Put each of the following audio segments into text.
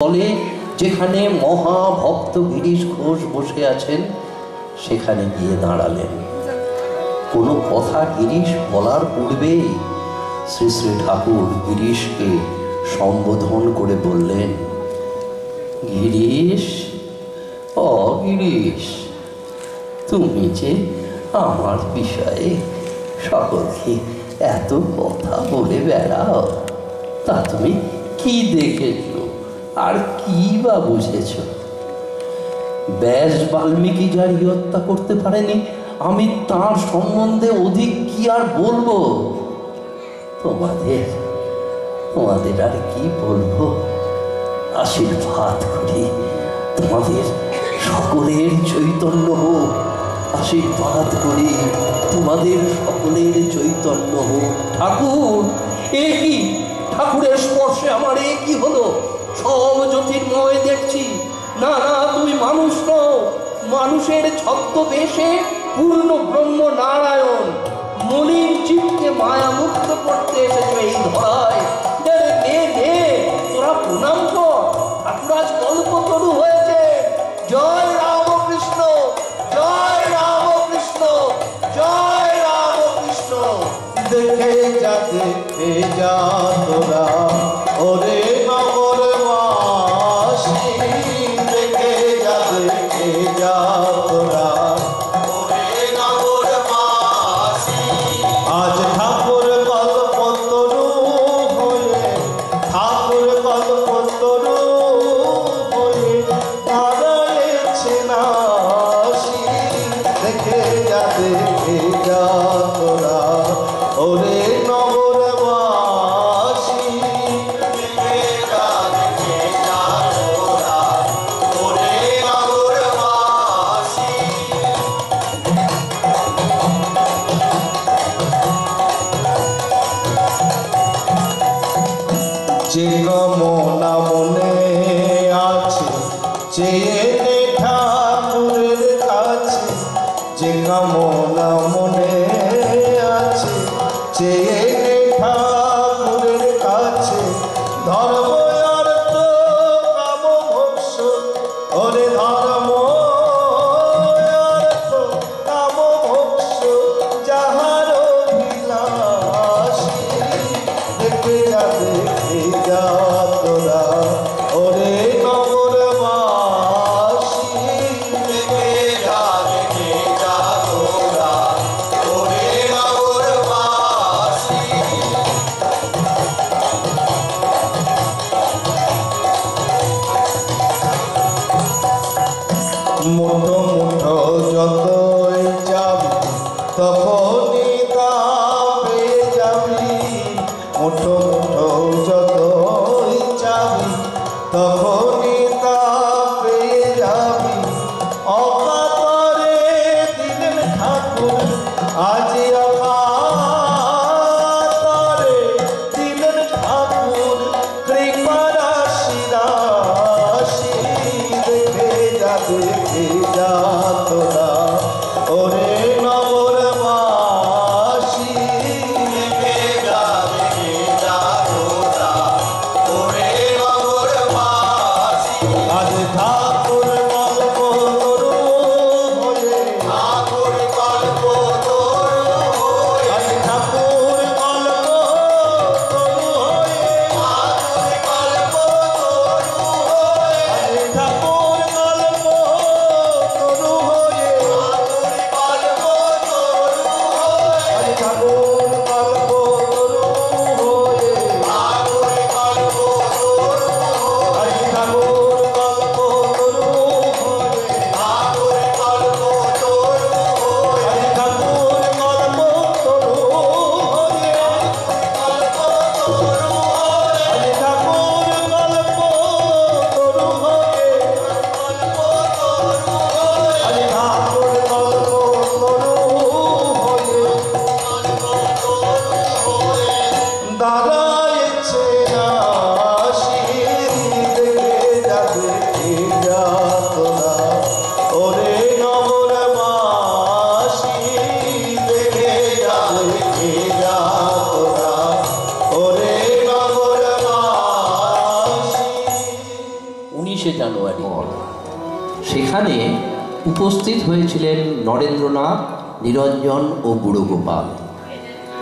বলে যেখানে মহাভক্ত গিরিশ ঘোষ বসে আছেন সেখানে গিয়ে দাঁড়ালেন। কোনো কথা গিরিশ বলার পূর্বেই শ্রী শ্রী ঠাকুর গিরিশকে সম্বোধন করে বললেন, গিরিশ, ও গিরিশ, তুমি যে আমার বিষয়ে সকলকে এত কথা বলে বেড়াও, তা তুমি কি দেখেছ আর কি বা বুঝেছ? ব্যাস বাল্মীকি যার হত্যা করতে পারেনি, আমি তার সম্বন্ধে অধিক কি আর বলবো? তোমাদের আর কি বলবো? আশীর্বাদ করি তোমাদের সকলের চৈতন্য হোক, আশীর্বাদ করি তোমাদের সকলের চৈতন্য হোক। ঠাকুর, এ কি? ঠাকুরের স্পর্শে আমার এ কি হলো? সব জ্যোতির্ময় দেখছি। না না, তুমি মানুষ নও, মানুষের ছদ্মবেশে পূর্ণ ব্রহ্ম নারায়ণ মলিন চিত্তে মায়া মুক্ত করতে এসেছো এই ধরায়। তোরা প্রণাম কর, ঠাকুর আজ কল্পতরু হয়েছে। জয় রামকৃষ্ণ, জয় রামকৃষ্ণ, জয় রামকৃষ্ণ। দেখে যা দেখে যা তোরা ওরে নগরবাসী, দেখে যা দেখে যা তোরা ওরে নগরবাসী। আজ ঠাকুর কল্পতরু হয়ে, ঠাকুর কল্পতরু হয়ে দাঁড়ায়েছে নাসি। দেখে যা দেখে যা তোরা ওরে নগরবাসী, দেখে যা দেখে যা তোরা ওরে নগরবাসী। যে কামনা মনে আছে চেয়ে নে ঠাকুরের কাছে, যে কামনা মনে আছে চেয়ে নে ঠাকুরের কাছে। ধর্ম অর্থ কাম মোক্ষ ওরে ধর্ম অর্থ কাম মোক্ষ যাহার অভিলাষী। দেখে যা দেখে যা তোরা ওরে নগরবাসী, দেখে যা দেখে যা তোরা ওরে নগরবাসী। মুঠো মুঠো যতই যাবি তখনই তা পেয়ে যাবি, মুঠো মুঠো যতই যাবি তখনই তা পেয়ে যাবি। অকাতরে দিলেন ঠাকুর আজ, অকাতরে দিলেন ঠাকুর কৃপার রাশি রাশি। দেখে যা দেখে যা তোরা ওরে নগরবাসী, দেখে যা দেখে যা তোরা ওরে নগরবাসী। 19শে জানুয়ারি। সেখানে উপস্থিত হয়েছিলেন নরেন্দ্রনাথ, নিরঞ্জন ও বুড়ো গোপাল।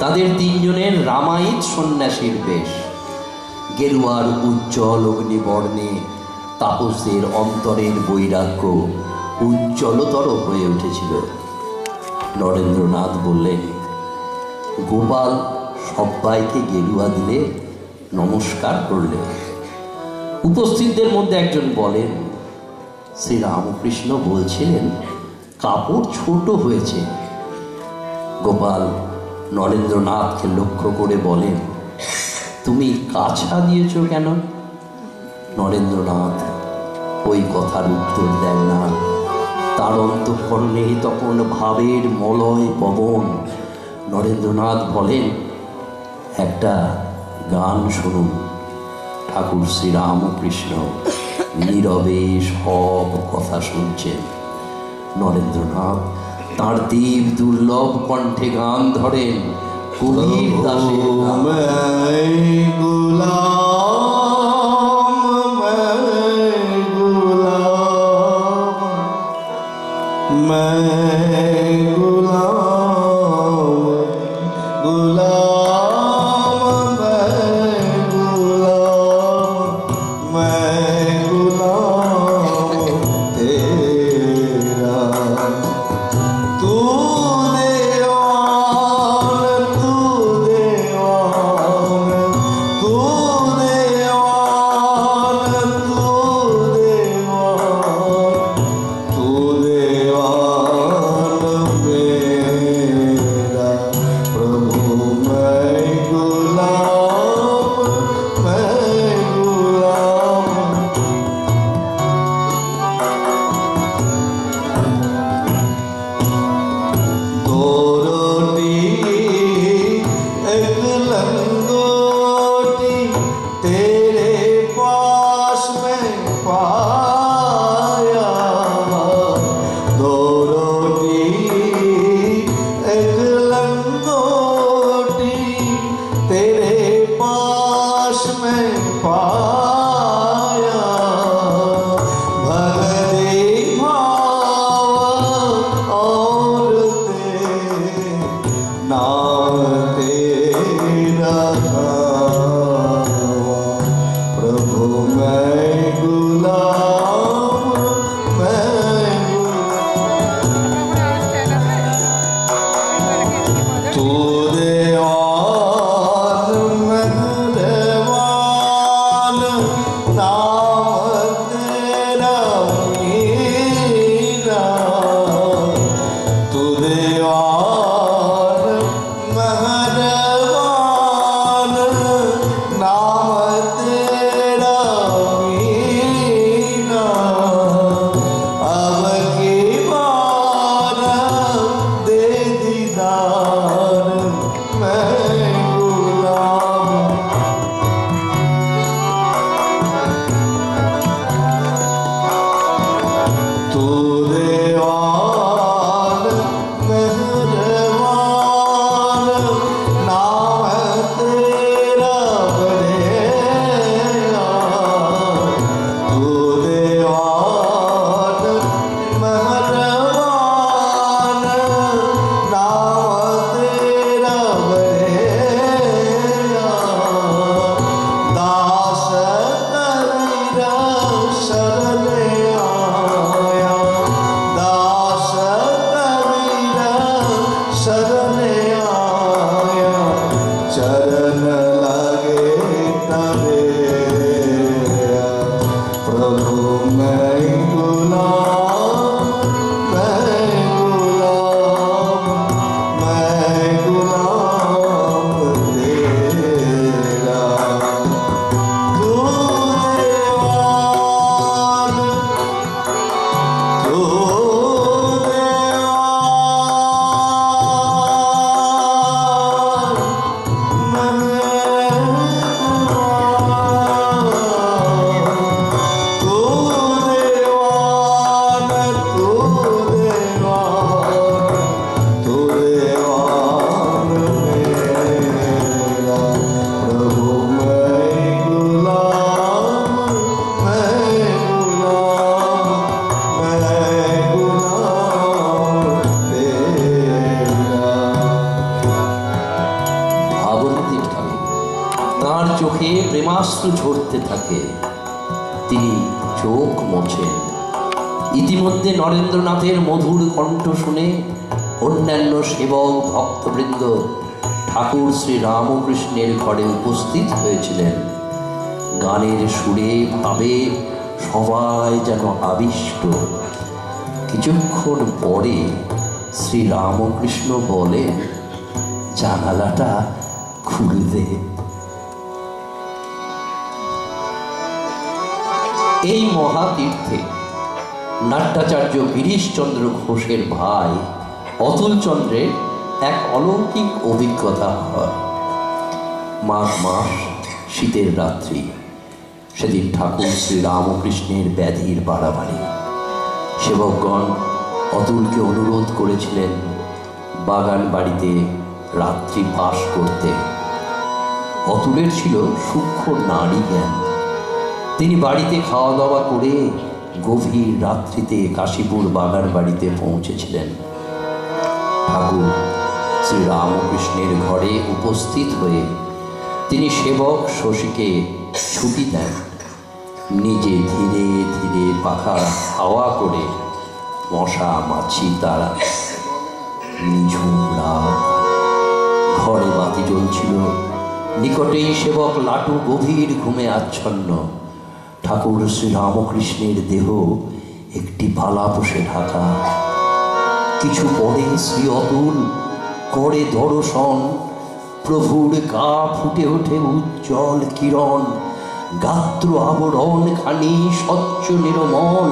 তাদের তিনজনের রামায়িত সন্ন্যাসীর বেশ। গেরুয়ার উজ্জ্বল অগ্নিবর্ণে তাপসদের অন্তরের বৈরাগ্য উজ্জ্বলতর হয়ে উঠেছিল। নরেন্দ্রনাথ বললেন, গোপাল সবাইকে গেরুয়া দিলে, নমস্কার করলে। উপস্থিতদের মধ্যে একজন বলেন, শ্রীরামকৃষ্ণ বলছিলেন কাপড় ছোট হয়েছে। গোপাল নরেন্দ্রনাথকে লক্ষ্য করে বলেন, তুমি কাছা দিয়েছ কেন? নরেন্দ্রনাথ ওই কথার উত্তর দেন না। তার অন্তঃকরণে তখন ভাবের মলয় পবন। নরেন্দ্রনাথ বলেন, একটা গান শুনুন। ঠাকুর শ্রীরামকৃষ্ণ নীরবে সব কথা শুনছেন। নরেন্দ্রনাথ তাঁর দেব দুর্লভ কণ্ঠে গান ধরেন, কবির দাসের গান। তিনি চোখ মোছেন। ইতিমধ্যে নরেন্দ্রনাথের মধুর কণ্ঠ শুনে অন্যান্য সেবক ভক্তবৃন্দ ঠাকুর শ্রী রামকৃষ্ণের ঘরে উপস্থিত হয়েছিলেন। গানের সুরে ভাবে সবাই যেন আবিষ্ট। কিছুক্ষণ পরে শ্রী রামকৃষ্ণ বলেন, জানালাটা খুলে দে। এই মহাতীর্থে নাট্যাচার্য গিরিশচন্দ্র ঘোষের ভাই অতুল চন্দ্রের এক অলৌকিক অভিজ্ঞতা হয়। মাঘ মাস, শীতের রাত্রি। সেদিন ঠাকুর শ্রী রামকৃষ্ণের ব্যাধির বাড়াবাড়ি। সেবকগণ অতুলকে অনুরোধ করেছিলেন বাগান বাড়িতে রাত্রি বাস করতে। অতুলের ছিল সূক্ষ্ম নারী জ্ঞান। তিনি বাড়িতে খাওয়া দাওয়া করে গভীর রাত্রিতে কাশীপুর বাগান বাড়িতে পৌঁছেছিলেন। ঠাকুর শ্রী রামকৃষ্ণের ঘরে উপস্থিত হয়ে তিনি সেবক শশীকে ছুটি দেন। নিজে ধীরে ধীরে পাখার হাওয়া করে মশা মাছি তারা। নিঝুম রাত, ঘরে বাতি জ্বলছিল। নিকটেই সেবক লাটু গভীর ঘুমে আচ্ছন্ন। ঠাকুর শ্রী রামকৃষ্ণের দেহ একটি পালাপোষে ঢাকা। কিছু পরে শ্রী অতুল করে দর্শন। প্রভুর গা ফুটে ওঠে উজ্জ্বল কিরণ। গাত্র আবরণ খানি স্বচ্ছ নিরমল।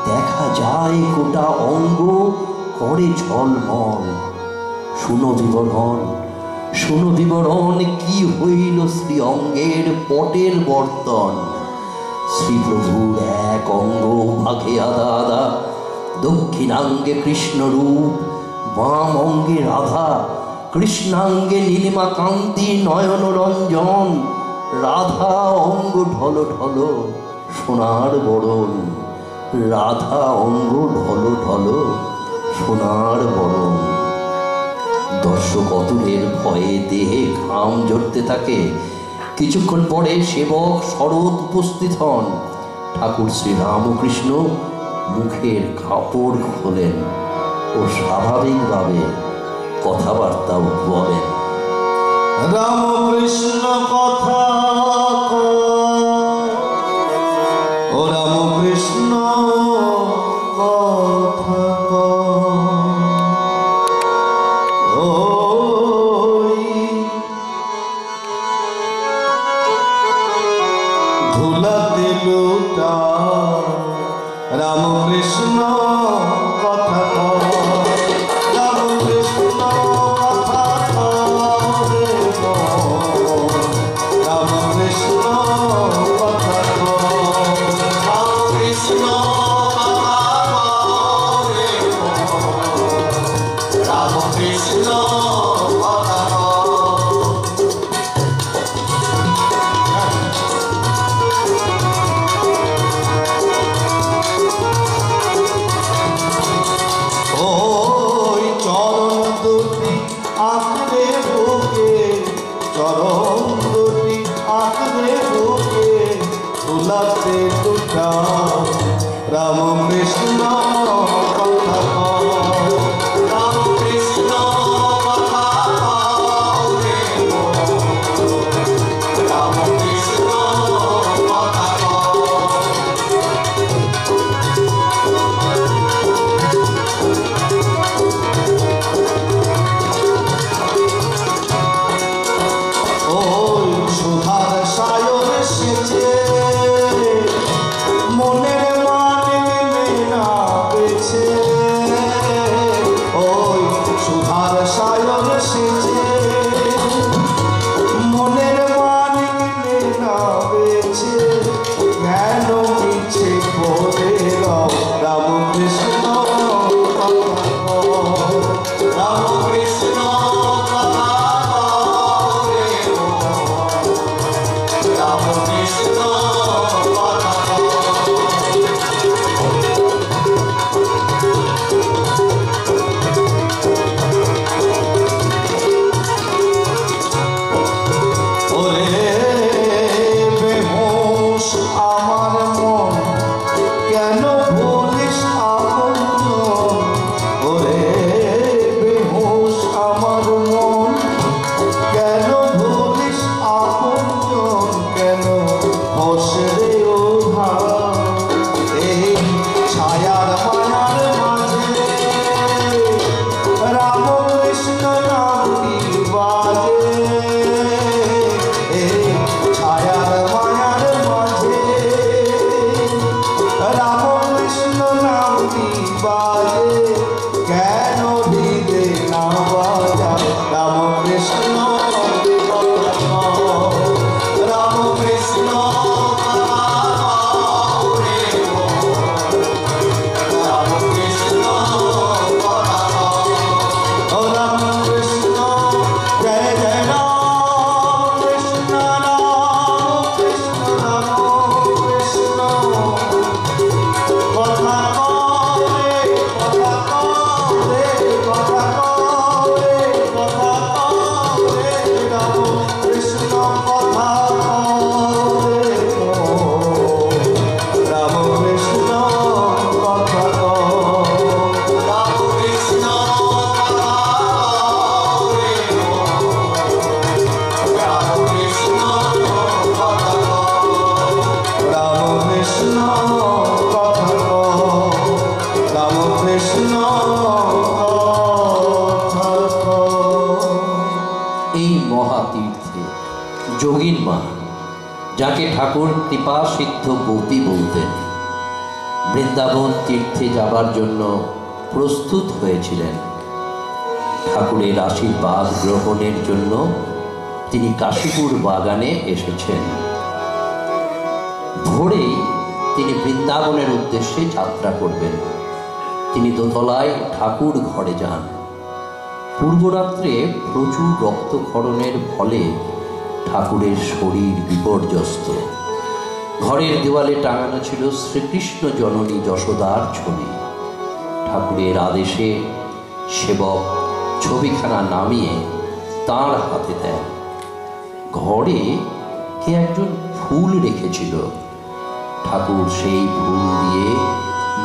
দেখা যায় গোটা অঙ্গ করে ঝলমল। শুনো বিবরণ, শুনো বিবরণ, কি হইল শ্রী অঙ্গের পটের বর্তন। শ্রীপ্রভুর এক অঙ্গ ভাগে আধা আধা। দক্ষিণাঙ্গে কৃষ্ণরূপ, বাম অঙ্গে রাধা। কৃষ্ণাঙ্গে নীলিমা কান্তি নয়ন রঞ্জন। রাধা অঙ্গ ঢল ঢল সোনার বরণ। রাধা অঙ্গ ঢল ঢল সোনার বরণ। দর্শক অতুলের ভয়ে দেহে ঘাম ঝরতে থাকে। কিছুক্ষণ পরে সেবক শরৎ উপস্থিত হন। ঠাকুর শ্রী রামকৃষ্ণ মুখের কাপড় খোলেন ও স্বাভাবিকভাবে কথাবার্তা বলেন। রামকৃষ্ণ কথা ও রামকৃষ্ণ কথা ধুলাতে লোটা। রামকৃষ্ণ কথা রামকৃষ্ণ কথা রামকৃষ্ণ কথা রামকৃষ্ণ রামকৃষ্ণ কথা। ওই চরণ দুটি আঁকড়ে বুকে, চরণ দুটি আঁকড়ে বুকে, তুলাতে দুটা রামকৃষ্ণ কথা রামকৃষ্ণ কথা রামকৃষ্ণ কথা। ওই সুধার সায়র সেচে মনের মান নেবে না। রাম কৃষ্ণ নামটি বাজে কেন হৃদে না বাজায় রাম কৃষ্ণ রাম কৃষ্ণ যোগীন মা, যাকে ঠাকুর কৃপা সিদ্ধ গোপী বলতেন, বৃন্দাবন তীর্থে যাবার জন্য প্রস্তুত হয়েছিলেন। ঠাকুরের আশীর্বাদ গ্রহণের জন্য তিনি কাশীপুর বাগানে এসেছেন। ভোরেই তিনি বৃন্দাবনের উদ্দেশ্যে যাত্রা করবেন। তিনি দোতলায় ঠাকুর ঘরে যান। পূর্বরাত্রে প্রচুর রক্তক্ষরণের ফলে ঠাকুরের শরীর বিপর্যস্ত। ঘরের দেওয়ালে টাঙানো ছিল শ্রীকৃষ্ণ জননী যশোদার ছবি। ঠাকুরের আদেশে সেবক ছবিখানা নামিয়ে তাঁর হাতে দেন। ঘরে কে একজন ফুল রেখেছিল। ঠাকুর সেই ফুল দিয়ে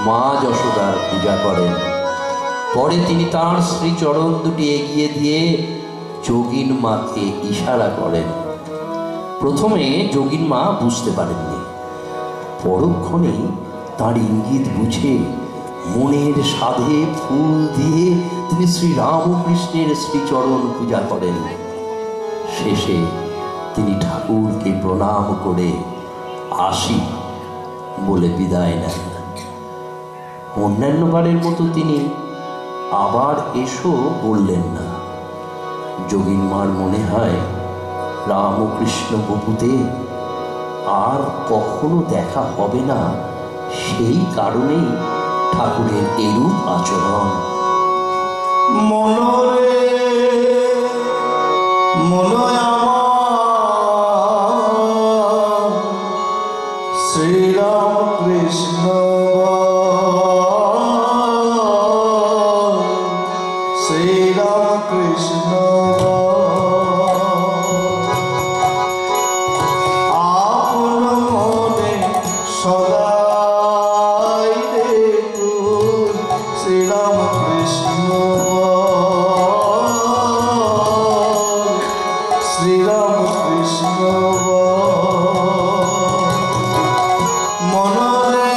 মা যশোদার পূজা করেন। পরে তিনি তাঁর শ্রীচরণ দুটি এগিয়ে দিয়ে যোগীন মাকে ইশারা করেন। প্রথমে যোগীন মা বুঝতে পারেননি, পরক্ষণেই তার ইঙ্গিত বুঝে মনের সাধে ফুল দিয়ে তিনি শ্রী রামকৃষ্ণের শ্রীচরণ পূজা করেন। শেষে তিনি ঠাকুরকে প্রণাম করে আসি বলে বিদায় নেন। অন্যান্যবারের মতো তিনি আবার এসো বললেন না। যোগীন মার মনে হয় রামকৃষ্ণ বপুতে আর কখনো দেখা হবে না, সেই কারণেই ঠাকুরের এরূপ আচরণ। মনরে মনয় আমার শ্রীরাম কৃষ্ণ শ্রীরাম কৃষ্ণ আপন মনে সদাই দেখুন শ্রীরাম কৃষ্ণ শ্রীরাম কৃষ্ণ মনরে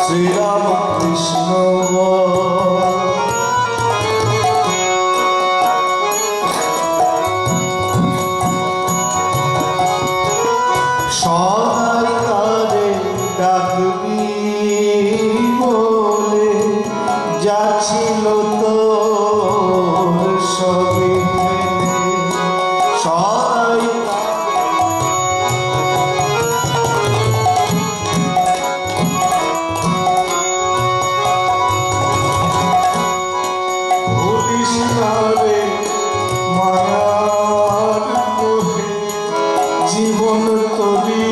শ্রীরাম কৃষ্ণ সদাই তারে ডাকবি বলে যাচ্ছিল তোর সবে সদাই ভুলিস না রে মায়ার মোহে জীবন তরি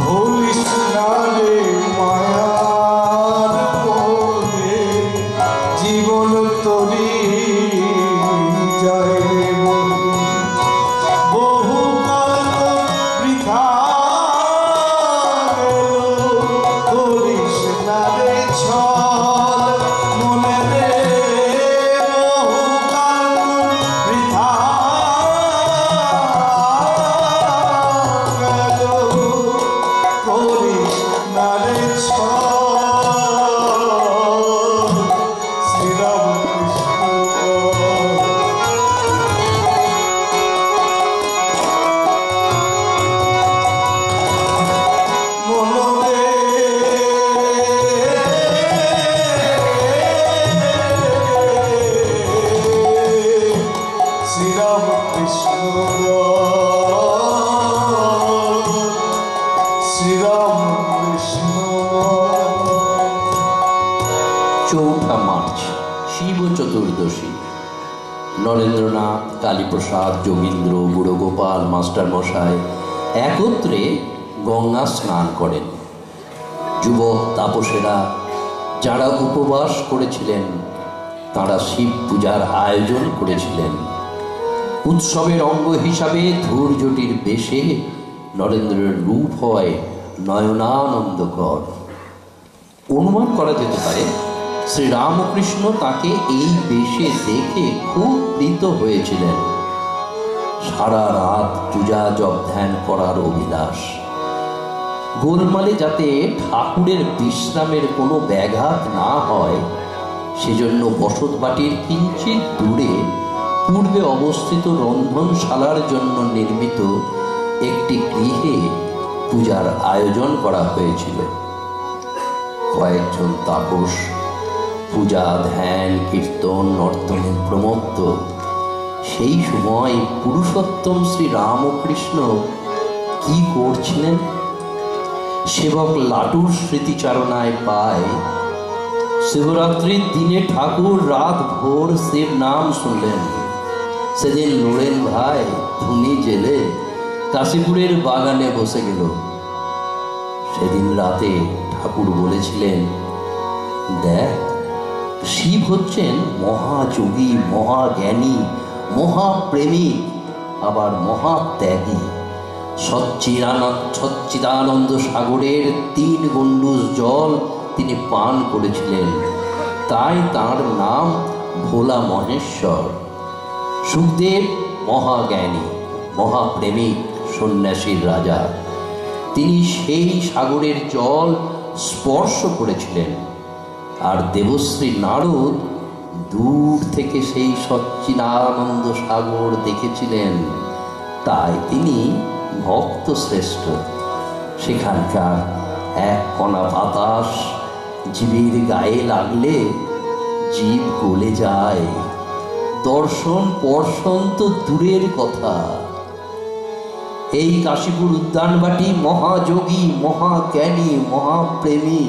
ভুলিস না রে মায়ার মোহে জীবন তরি যায় রে বন্ধু বহু কাল বৃথা গেল করিস না রে ছল মনে রে বহু কাল বৃথা গেল করিস না রে ছল শ্রীরাম মার্চ শিব চতুর্দশী। নরেন্দ্রনাথ, কালীপ্রসাদ, যোগীন্দ্র, বুড়ো গোপাল, মাস্টার মশাই একত্রে গঙ্গা স্নান করেন। যুবক তাপসেরা যারা উপবাস করেছিলেন তারা শিব পূজার আয়োজন করেছিলেন। উৎসবের অঙ্গ হিসাবে ধূর্যটির বেশে নরেন্দ্রের রূপ হয় নয়নানন্দকর। অনুমান করা যেতে পারে শ্রীরামকৃষ্ণ তাকে এই বেশে দেখে খুব প্রীত হয়েছিলেন। সারা রাত পূজা জপ ধ্যান করার অভিলাষ। গোলমালে যাতে ঠাকুরের বিশ্রামের কোনো ব্যাঘাত না হয় সেজন্য বসতবাটির কিঞ্চিত দূরে পূর্বে অবস্থিত রন্ধনশালার জন্য নির্মিত একটি গৃহে পূজার আয়োজন করা হয়েছিল। কয়েকজন তাপস পূজা, ধ্যান, কীর্তন, নর্তনে প্রমত্ত। সেই সময় পুরুষোত্তম শ্রী রামকৃষ্ণ কি করছিলেন? সেবক লাটুর স্মৃতিচারণায় পায়, শিবরাত্রির দিনে ঠাকুর রাত ভোর শিব নাম শুনলেন। সেদিন নড়েন ভাই ধুনি জেলে কাশীপুরের বাগানে বসে গেল। সেদিন রাতে ঠাকুর বলেছিলেন, দেখ, শিব হচ্ছেন মহাযোগী, মহাজ্ঞানী, মহাপ্রেমিক, আবার মহাত্যাগী। সচ্চিদানন্দ সাগরের 3 গণ্ডূষ জল তিনি পান করেছিলেন, তাই তার নাম ভোলা মহেশ্বর। সুখদেব মহাজ্ঞানী, মহাপ্রেমিক, সন্ন্যাসীর রাজা। তিনি সেই সাগরের জল স্পর্শ করেছিলেন। আর দেবশ্রী নারদ দূর থেকে সেই সচ্চিদানন্দ সাগর দেখেছিলেন, তাই তিনি ভক্ত শ্রেষ্ঠ। সেখানকার এক কণা বাতাস জীবের গায়ে লাগলে জীব গলে যায়। দর্শন পর্শন তো দূরের কথা। এই কাশীপুর উদ্যানবাটি মহাযোগী, মহাজ্ঞানী, মহাপ্রেমী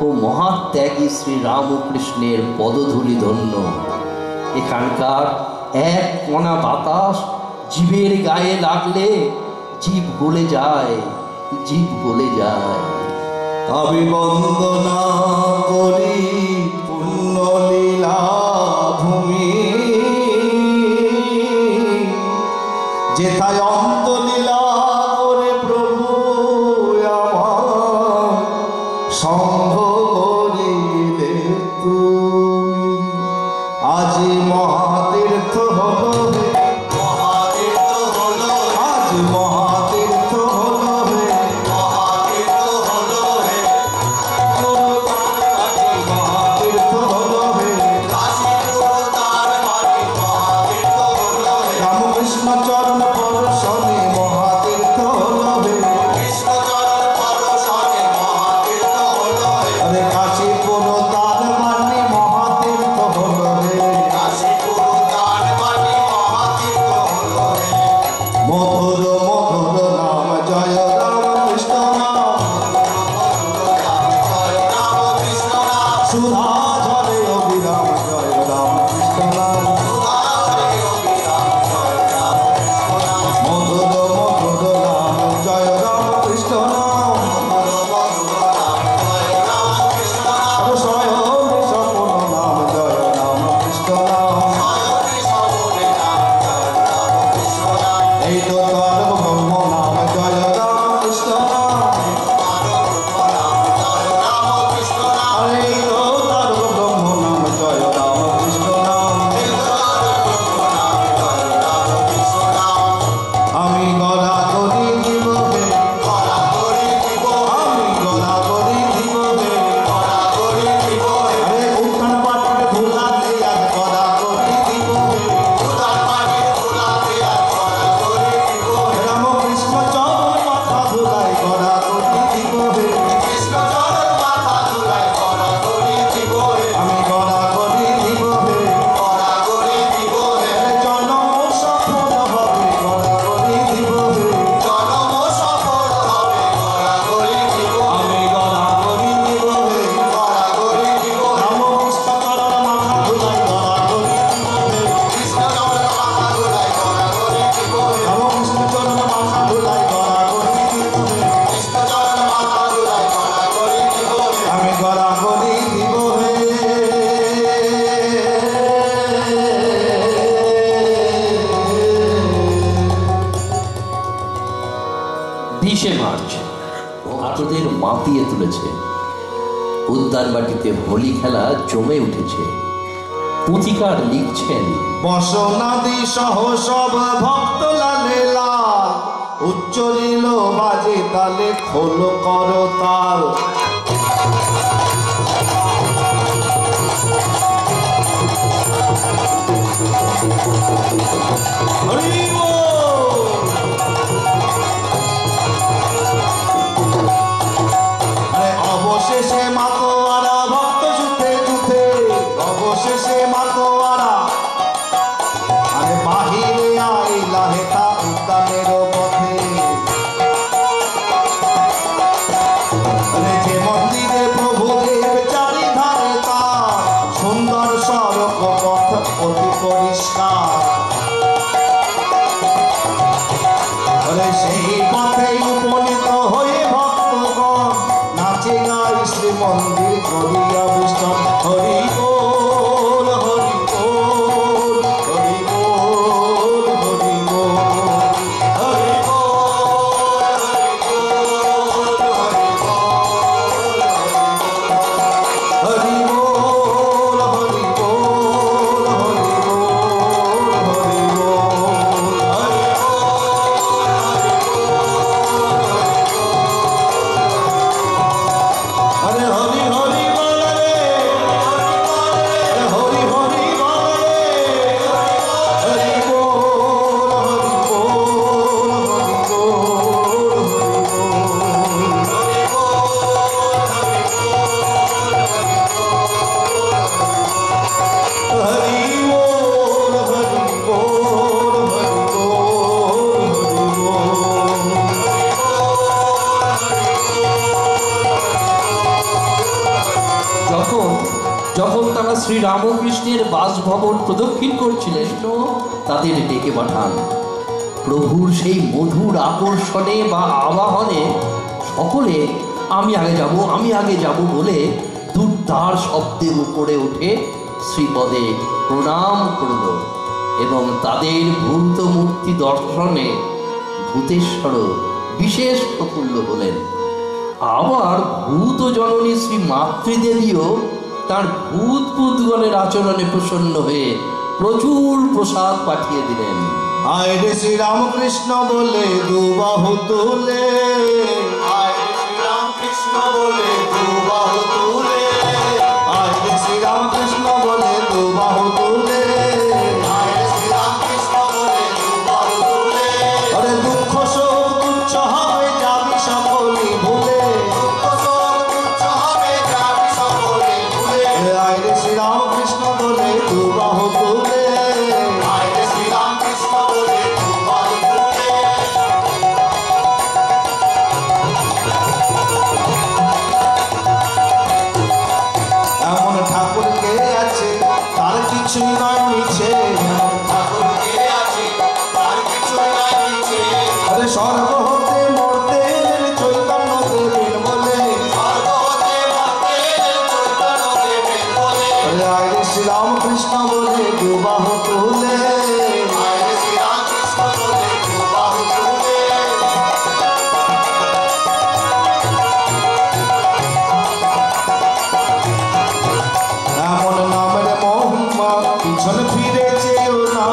ও মহাত্যাগী শ্রী রামকৃষ্ণের পদধূলি ধন্য। এখানকার এক কণা বাতাস জীবের গায়ে লাগলে জীব গলে যায়, জীব গলে যায়। আমি বন্দনা করি পুণ্যলীলা ভূমি, যেথায় অন্তলীলা করে প্রভু আমার সঙ্গ করিলে তুমি। আজি মহাতীর্থ হলো, মহাতীর্থ হলো, আজ মহাতীর্থ হলো, মহাতীর্থ হলো, মহাতীর্থ হলো, রামকৃষ্ণ চরণ পরশনে ভক্তদের মাতিয়ে তুলেছে। উদ্যানবাটিতে হোলি খেলা জমে উঠেছে। পুথিকার লিখছেন, বসনাদি সহ সব ভক্ত লালে লাল, উচ্চরিল বাজে তালে খোল কর তাল। হরি বল। অবশেষে মাতোয়ারা ভক্ত জুথে জুথে, অবশেষে মাতোয়ারা আরে বাহিরে আইলা হেতা উদ্যানের পথে। যে মন্দিরে প্রভুদেব চারিধারে তার, সুন্দর সড়ক পথ অতি পরিষ্কার। সেই পথে উপনীত হয়ে ভক্তগণ নাচে গায় শ্রীমন্দির করিয়া বিষ্ণু। হরি বল হরি বল হরি বল হরি বল হরি বল হরি বল হরি বল হরি বল হরি বল হরি যখন তারা শ্রী রামকৃষ্ণের বাসভবন প্রদক্ষিণ করছিলেন, তাদের ডেকে পাঠান। প্রভুর সেই মধুর আকর্ষণে বা আবাহনে সকলে আমি আগে যাব, আমি আগে যাব বলে দুর্দার শব্দে উপরে উঠে শ্রীপদে প্রণাম করল এবং তাদের ভূত মূর্তি দর্শনে ভূতেশ্বর বিশেষ প্রফুল্ল হলেন। আবার ভূত জননী শ্রী মাতৃদেবীও তার ভূত ভূতগণের আচরণে প্রসন্ন হয়ে প্রচুর প্রসাদ পাঠিয়ে দিলেন। আয় রে শ্রী রামকৃষ্ণ বলে দুবাহু তুলে, আয় রে শ্রী রামকৃষ্ণ বলে দুবাহু তুলে, আয় রে শ্রী রামকৃষ্ণ বলে দুবাহু তুলে, আয় রে শ্রী রামকৃষ্ণ বলে দুবাহু তুলে। আরে দুঃখ শোক তুচ্ছ হবে যাবি সকলে ভুলে, দুঃখ শোক তুচ্ছ হবে যাবি সকলে ভুলে। আয় রে শ্রী রামকৃষ্ণ বলে দুবাহু তুলে, আয় রে শ্রী রামকৃষ্ণ বলে দুবাহু তুলে। এমন ঠাকুর কে আছে তার কিছুই নয় মিছে, এমন ঠাকুর কে আছে তার কিছুই নয় মিছে। আরে স্বর্গ হতে মরতে চৈতন্য দেবেন বলে, স্বর্গ হতে মরতে চৈতন্য দেবেন বলে। আয় রে শ্রী রামকৃষ্ণ বলে দুবাহু তুলে, আয় রে শ্রী রামকৃষ্ণ বলে দুবাহু তুলে। এমন নামের মহিমা পিছন ফিরে চেয়েও না,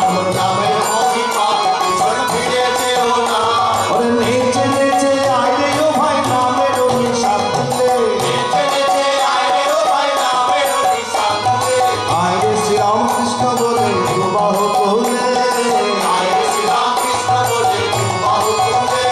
এমন নামের মহিমা পিছন ফিরে চেয়েও না। ওরে নেচে নেচে আয় রে ও ভাই নামের নিশান তুলে, নেচে নেচে আয় রে ও ভাই নামের নিশান তুলে। আয় রে শ্রী রামকৃষ্ণ বলে দুবাহু তুলে, আয় রে শ্রী রামকৃষ্ণ বলে দুবাহু তুলে।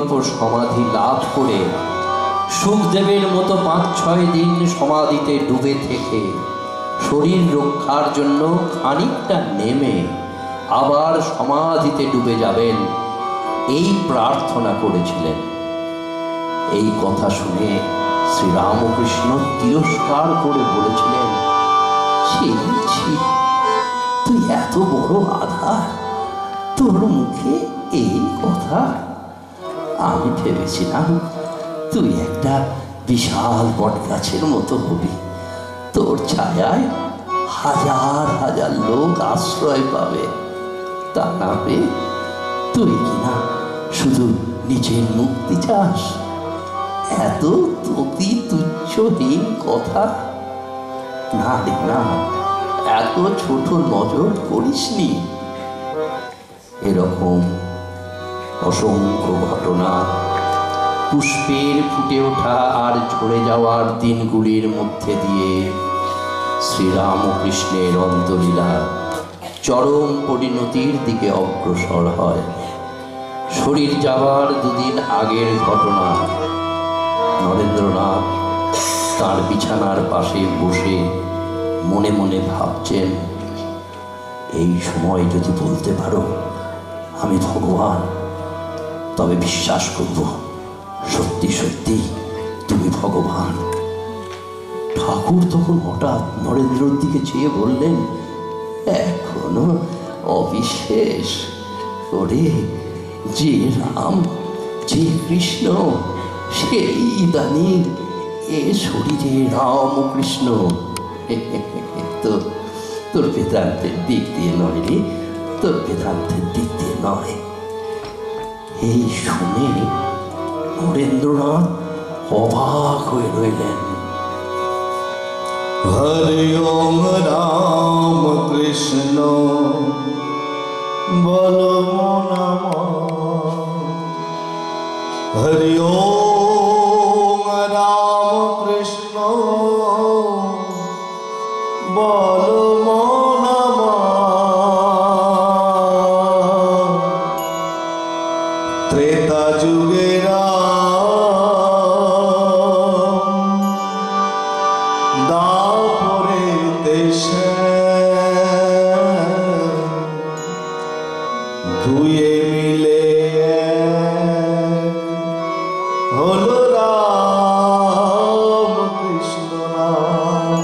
নির্বিকল্প সমাধি লাভ করে সুখদেবের মতো 5-6 দিন সমাধিতে ডুবে থেকে শরীর রক্ষার জন্য খানিকটা নেমে আবার সমাধিতে ডুবে যাবেন, এই প্রার্থনা করেছিলেন। এই কথা শুনে শ্রীরামকৃষ্ণ তিরস্কার করে বলেছিলেন, ছি ছি, তুই এত বড় আধার, তোর মুখে এই কথা? আমি ভেবেছিলাম তুই একটা বিশাল বটগাছের মতো হবি, তোর ছায়ায় হাজার হাজার লোক আশ্রয় পাবে। তা না পেয়ে তুই কিনা শুধু নিজের মুক্তি চাস? এত অতি তুচ্ছহীন কথা। না রে না, এত ছোট নজর করিসনি। এরকম অসংখ্য ঘটনা পুষ্পের ফুটে ওঠা আর ঝরে যাওয়ার দিনগুলির মধ্যে দিয়ে শ্রীরামকৃষ্ণের অন্তলীলা চরম পরিণতির দিকে অগ্রসর হয়। শরীর যাবার 2 দিন আগের ঘটনা। নরেন্দ্রনাথ তার বিছানার পাশে বসে মনে মনে ভাবছেন, এই সময় যদি বলতে পারো আমি ভগবান, তবে বিশ্বাস করব সত্যি সত্যি তুমি ভগবান। ঠাকুর তখন হঠাৎ নরেন্দ্রর দিকে চেয়ে বললেন, এখনো অবিশেষ করে যে রাম, যে কৃষ্ণ, সেই ইদানিং এ শরীরে রামকৃষ্ণ। তোর বেদান্তের দিক দিয়ে নয় রে, তোর বেদান্তের দিক দিয়ে নয়। এই শুনে নরেন্দ্রনাথ অবাক হয়ে রইলেন। হরি ওম রাম কৃষ্ণ বলো নমঃ। হরি ওম রাম কৃষ্ণ বলো নমঃ। ত্রেতা যুগে দাপরে দেশে দুয়ে মিলে হলো রাম কৃষ্ণ নাম।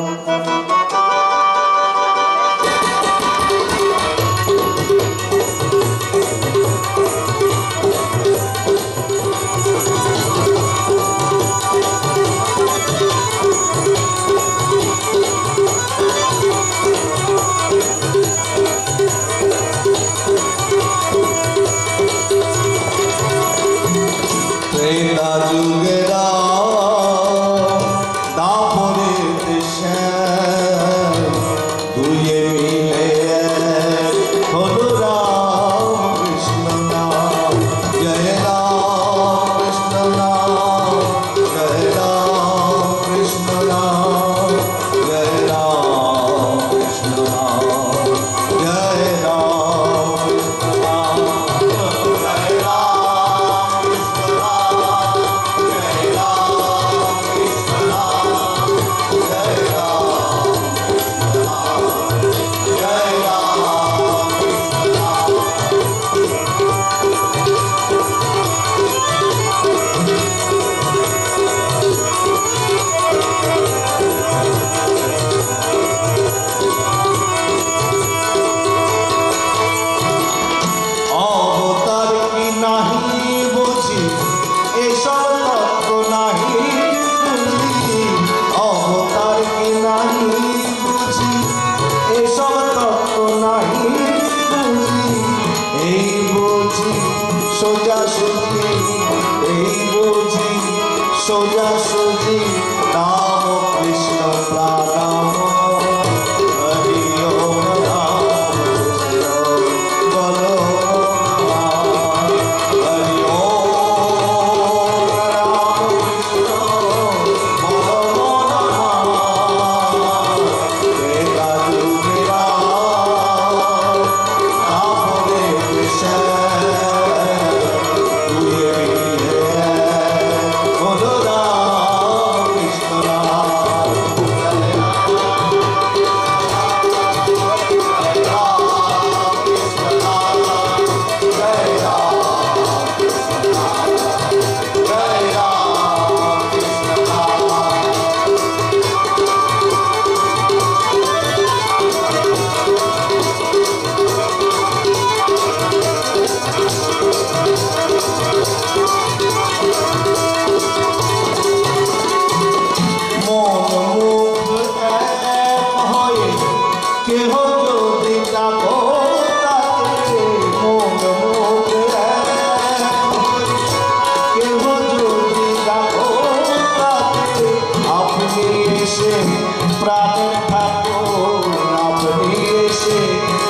প্রাণের ঠাকুর আপনি এসে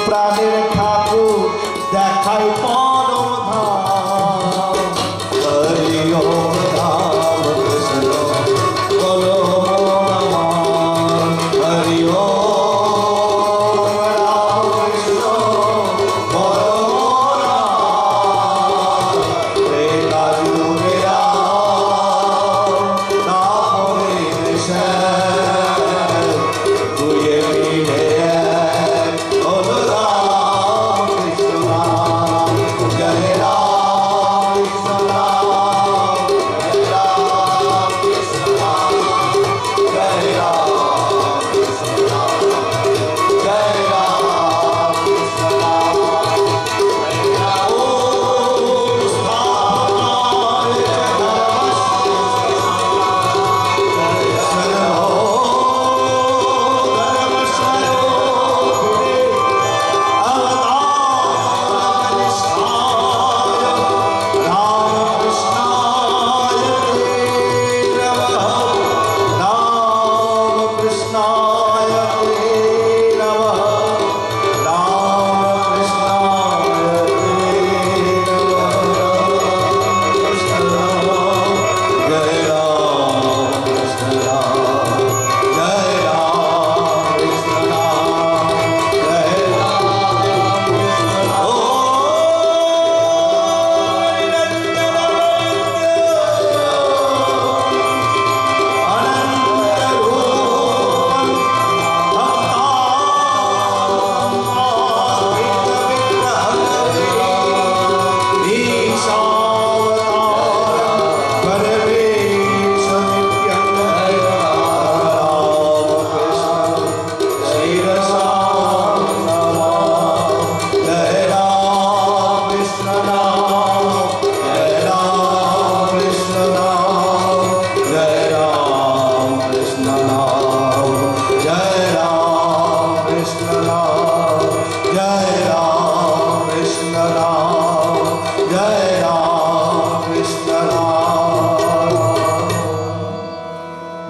প্রাণের ঠাকুর দেখাই পরম ধাম হরি ওম রাম কৃষ্ণ বলো হরি ওম রাম কৃষ্ণ বলো ত্রেতা যুগে রাম তারপরে কৃষ্ণ দুয়ে মিলে এক হলো রাম কৃষ্ণ নাম জয় রাম কৃষ্ণ নাম জয় রাম কৃষ্ণ নাম জয় রাম কৃষ্ণ নাম জয় রাম কৃষ্ণ নাম ওম স্থাপনায়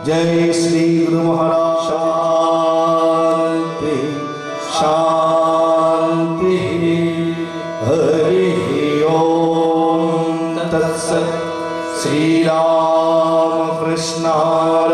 जय श्री गुरु महाराज शांति शांति हरि ओम तत्सत् श्री राम कृष्णार्पणमस्तु।